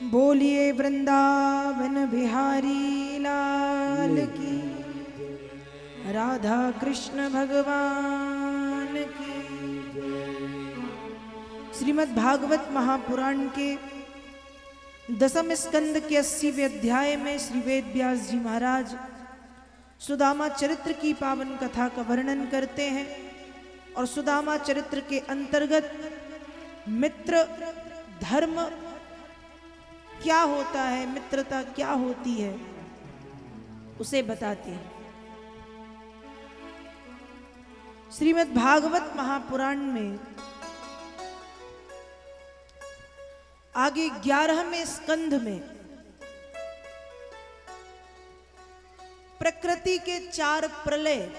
बोलिए वृंदावन बिहारी लाल की, राधा कृष्ण भगवान की। श्रीमद् भागवत महापुराण के 10वें स्कंद के 80वें अध्याय में श्री वेद व्यास जी महाराज सुदामा चरित्र की पावन कथा का वर्णन करते हैं और सुदामा चरित्र के अंतर्गत मित्र धर्म क्या होता है, मित्रता क्या होती है, उसे बताते हैं। श्रीमद् भागवत महापुराण में आगे 11वें स्कंध में प्रकृति के 4 प्रलय,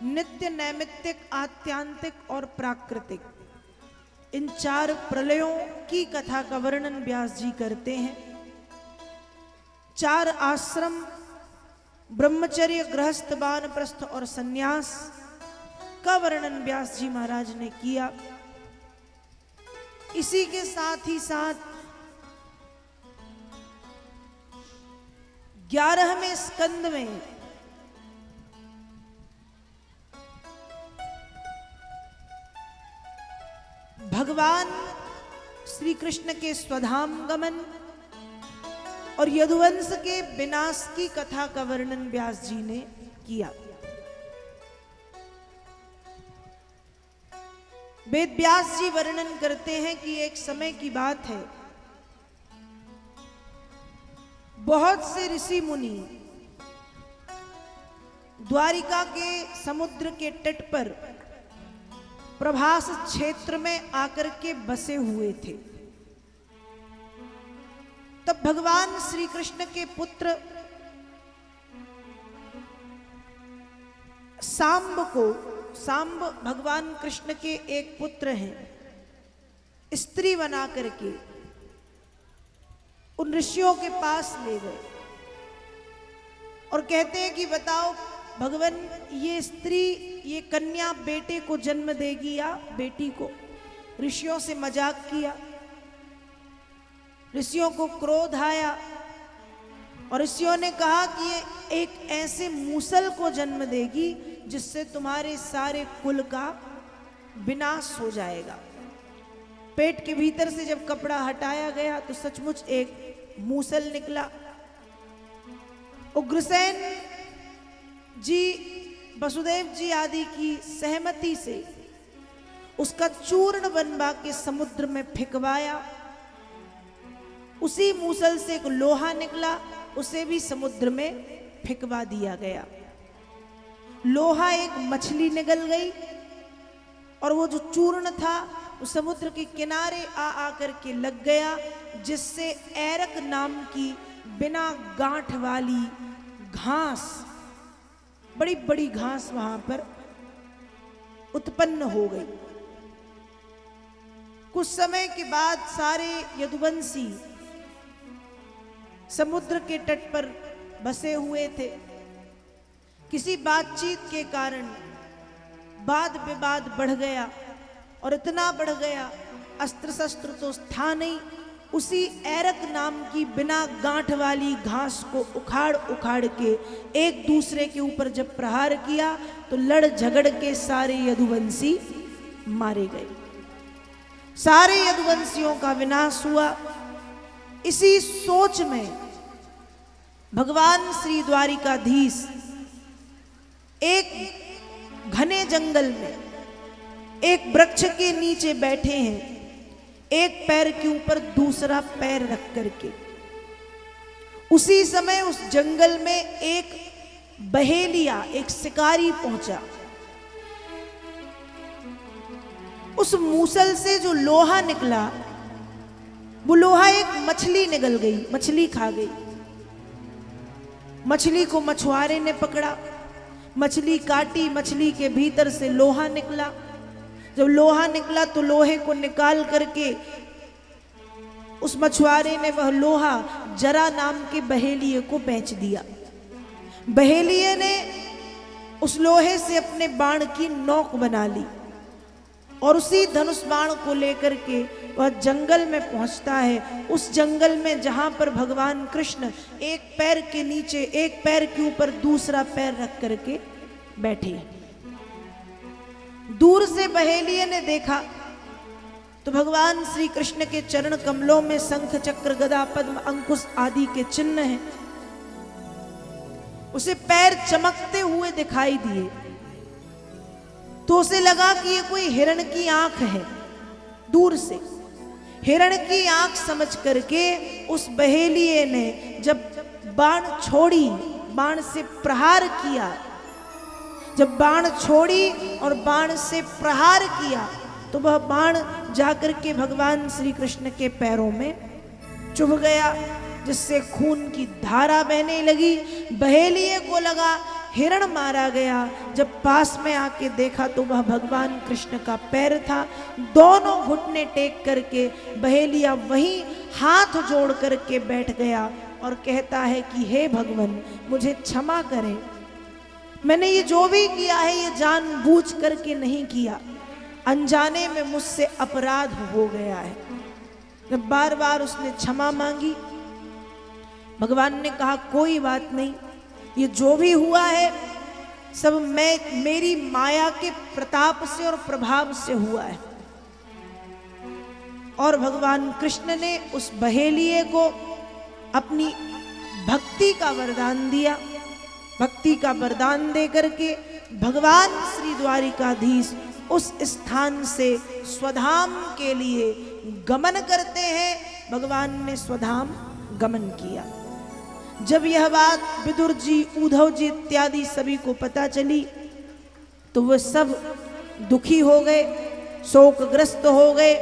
नित्य, नैमित्तिक, आत्यांतिक और प्राकृतिक, इन 4 प्रलयों की कथा का वर्णन व्यास जी करते हैं। 4 आश्रम, ब्रह्मचर्य, गृहस्थ, वानप्रस्थ और सन्यास का वर्णन व्यास जी महाराज ने किया। इसी के साथ ही साथ 11वें स्कंद में भगवान श्री कृष्ण के स्वधाम गमन और यदुवंश के विनाश की कथा का वर्णन व्यास जी ने किया। वेद व्यास जी वर्णन करते हैं कि एक समय की बात है, बहुत से ऋषि मुनि द्वारिका के समुद्र के तट पर प्रभास क्षेत्र में आकर के बसे हुए थे। तब भगवान श्री कृष्ण के पुत्र सांब भगवान कृष्ण के एक पुत्र हैं, स्त्री बना करके उन ऋषियों के पास ले गए और कहते हैं कि बताओ भगवान, ये स्त्री, ये कन्या बेटे को जन्म देगी या बेटी को? ऋषियों से मजाक किया, ऋषियों को क्रोध आया और ऋषियों ने कहा कि ये एक ऐसे मूसल को जन्म देगी जिससे तुम्हारे सारे कुल का विनाश हो जाएगा। पेट के भीतर से जब कपड़ा हटाया गया तो सचमुच एक मूसल निकला। उग्रसेन जी, वसुदेव जी आदि की सहमति से उसका चूर्ण बनवा के समुद्र में फेंकवाया। उसी मूसल से एक लोहा निकला, उसे भी समुद्र में फेंकवा दिया गया। लोहा एक मछली निकल गई और वो जो चूर्ण था वो समुद्र के किनारे आकर के लग गया, जिससे ऐरक नाम की बिना गांठ वाली घास, बड़ी बड़ी घास वहां पर उत्पन्न हो गई। कुछ समय के बाद सारे यदुवंशी समुद्र के तट पर बसे हुए थे। किसी बातचीत के कारण वाद विवाद बढ़ गया और इतना बढ़ गया, अस्त्र शस्त्र तो था नहीं, उसी ऐरक नाम की बिना गांठ वाली घास को उखाड़ उखाड़ के एक दूसरे के ऊपर जब प्रहार किया तो लड़ झगड़ के सारे यदुवंशी मारे गए। सारे यदुवंशियों का विनाश हुआ। इसी सोच में भगवान श्री द्वारिकाधीश एक घने जंगल में एक वृक्ष के नीचे बैठे हैं, एक पैर के ऊपर दूसरा पैर रख करके। उसी समय उस जंगल में एक बहेलिया, एक शिकारी पहुंचा। उस मूसल से जो लोहा निकला, वो लोहा एक मछली निकल गई, मछली खा गई। मछली को मछुआरे ने पकड़ा, मछली काटी, मछली के भीतर से लोहा निकला। जब लोहा निकला तो लोहे को निकाल करके उस मछुआरे ने वह लोहा जरा नाम के बहेलिये को बेच दिया। बहेलिये ने उस लोहे से अपने बाण की नोक बना ली और उसी धनुष बाण को लेकर के वह जंगल में पहुंचता है। उस जंगल में जहां पर भगवान कृष्ण एक पैर के नीचे एक पैर के ऊपर दूसरा पैर रख करके बैठे। दूर से बहेलिये ने देखा तो भगवान श्री कृष्ण के चरण कमलों में शंख चक्र गदा पद्म अंकुश आदि के चिन्ह हैं। उसे पैर चमकते हुए दिखाई दिए तो उसे लगा कि ये कोई हिरण की आंख है। दूर से हिरण की आंख समझ करके उस बहेलिये ने जब बाण छोड़ी, बाण से प्रहार किया, जब बाण छोड़ी और बाण से प्रहार किया तो वह बाण जाकर के भगवान श्री कृष्ण के पैरों में चुभ गया, जिससे खून की धारा बहने लगी। बहेलिये को लगा हिरण मारा गया। जब पास में आके देखा तो वह भगवान कृष्ण का पैर था। दोनों घुटने टेक करके बहेलिया वहीं हाथ जोड़ करके बैठ गया और कहता है कि हे भगवान, मुझे क्षमा करें, मैंने ये जो भी किया है ये जानबूझ करके नहीं किया, अनजाने में मुझसे अपराध हो गया है। जब बार बार उसने क्षमा मांगी, भगवान ने कहा कोई बात नहीं, ये जो भी हुआ है सब मेरी माया के प्रताप से और प्रभाव से हुआ है। और भगवान कृष्ण ने उस बहेलिये को अपनी भक्ति का वरदान दिया। भक्ति का वरदान दे करके भगवान श्री द्वारिकाधीश उस स्थान से स्वधाम के लिए गमन करते हैं। भगवान ने स्वधाम गमन किया। जब यह बात विदुर जी, उद्धव जी इत्यादि सभी को पता चली तो वह सब दुखी हो गए, शोकग्रस्त हो गए।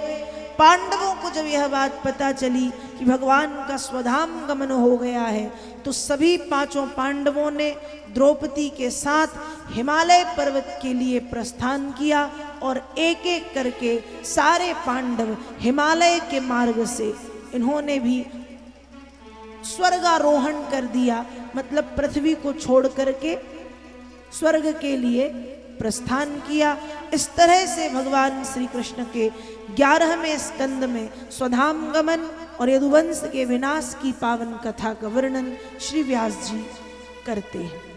पांडवों को जब यह बात पता चली कि भगवान का स्वधाम गमन हो गया है तो सभी पांचों पांडवों ने द्रौपदी के साथ हिमालय पर्वत के लिए प्रस्थान किया और एक एक करके सारे पांडव हिमालय के मार्ग से इन्होंने भी स्वर्गारोहण कर दिया। मतलब पृथ्वी को छोड़ करके स्वर्ग के लिए प्रस्थान किया। इस तरह से भगवान श्री कृष्ण के 11वें स्कंद में स्वधाम गमन और यदुवंश के विनाश की पावन कथा का वर्णन श्री व्यास जी करते हैं।